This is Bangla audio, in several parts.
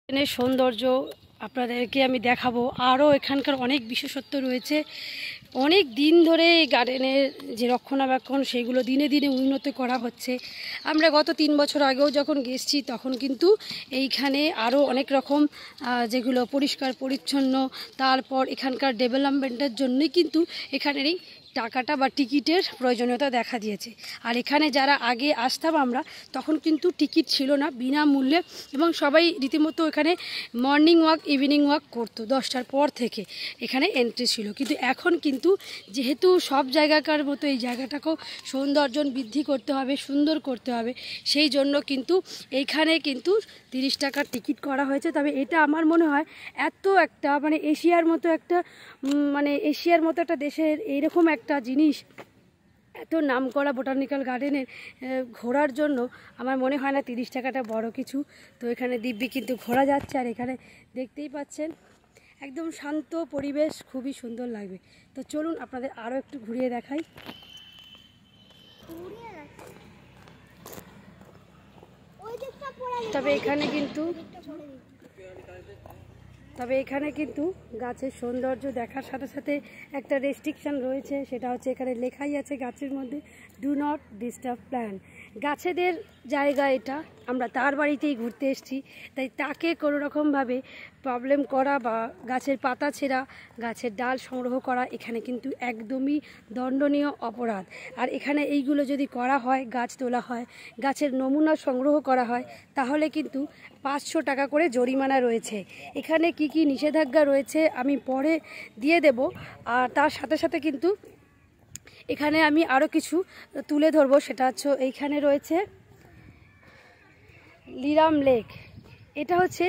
গার্ডেনের সৌন্দর্য আপনাদেরকে আমি দেখাবো। আরও এখানকার অনেক বিশেষত্ব রয়েছে। অনেক দিন ধরে এই গার্ডেনের যে রক্ষণাবেক্ষণ সেগুলো দিনে দিনে উন্নত করা হচ্ছে। আমরা গত 3 বছর আগেও যখন গেছি তখন কিন্তু এইখানে আরও অনেক রকম যেগুলো পরিষ্কার পরিচ্ছন্ন, তারপর এখানকার ডেভেলপমেন্টের জন্যই কিন্তু এখানের এই টাকাটা বা টিকিটের প্রয়োজনীয়তা দেখা দিয়েছে। আর এখানে যারা আগে আসতাম আমরা তখন কিন্তু টিকিট ছিল না, বিনামূল্যে, এবং সবাই রীতিমতো এখানে মর্নিং ওয়াক ইভিনিং ওয়াক করতো। 10টার পর থেকে এখানে এন্ট্রি ছিল। কিন্তু এখন কিন্তু যেহেতু সব জায়গাকার মতো এই জায়গাটাকেও সৌন্দর্য বৃদ্ধি করতে হবে, সুন্দর করতে হবে, সেই জন্য কিন্তু এইখানে কিন্তু 30 টাকার টিকিট করা হয়েছে। তবে এটা আমার মনে হয় এত একটা এশিয়ার মতো একটা দেশের এইরকম একটা জিনিস, এত নামকরা বোটানিক্যাল গার্ডেনের ঘোরার জন্য আমার মনে হয় না 30 টাকাটা বড় কিছু। তো এখানে দিব্যি কিন্তু ঘোরা যাচ্ছে। আর এখানে দেখতেই পাচ্ছেন একদম শান্ত পরিবেশ, খুবই সুন্দর লাগবে। তো চলুন আপনাদের আরও একটু ঘুরিয়ে দেখাই। তবে এখানে কিন্তু গাছের সৌন্দর্য দেখার সাথে সাথে একটা রেস্ট্রিকশান রয়েছে। সেটা হচ্ছে এখানে লেখাই আছে গাছের মধ্যে, ডু নট ডিস্টার্ব প্ল্যান্ট। গাছেদের জায়গা এটা, আমরা তার বাড়িতেই ঘুরতে এসেছি, তাই তাকে কোনো রকমভাবে প্রবলেম করা বা গাছের পাতা ছেঁড়া, গাছের ডাল সংগ্রহ করা এখানে কিন্তু একদমই দণ্ডনীয় অপরাধ। আর এখানে এইগুলো যদি করা হয়, গাছ তোলা হয়, গাছের নমুনা সংগ্রহ করা হয়, তাহলে কিন্তু 500 টাকা করে জরিমানা রয়েছে। এখানে কি কি নিষেধাজ্ঞা রয়েছে আমি পরে দিয়ে দেব। আর তার সাথে সাথে কিন্তু এখানে আমি আরও কিছু তুলে ধরবো। সেটা হচ্ছে এইখানে রয়েছে লিরাম লেক। এটা হচ্ছে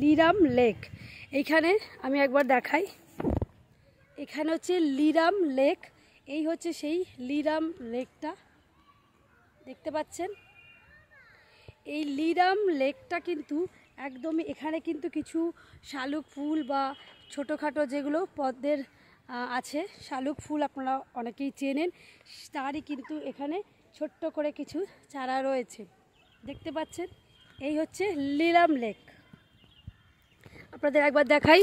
লিরাম লেক। এইখানে আমি একবার দেখাই। এখানে হচ্ছে লিরাম লেক। এই হচ্ছে সেই লিরাম লেকটা, দেখতে পাচ্ছেন। এই লিরাম লেকটা কিন্তু একদমই, এখানে কিন্তু কিছু শালুক ফুল বা ছোটোখাটো যেগুলো পদ্মের আছে, শালুক ফুল আপনারা অনেকেই চেনেন, তারই কিন্তু এখানে ছোট্ট করে কিছু চারা রয়েছে, দেখতে পাচ্ছেন। এই হচ্ছে লিরাম লেক, আপনাদের একবার দেখাই।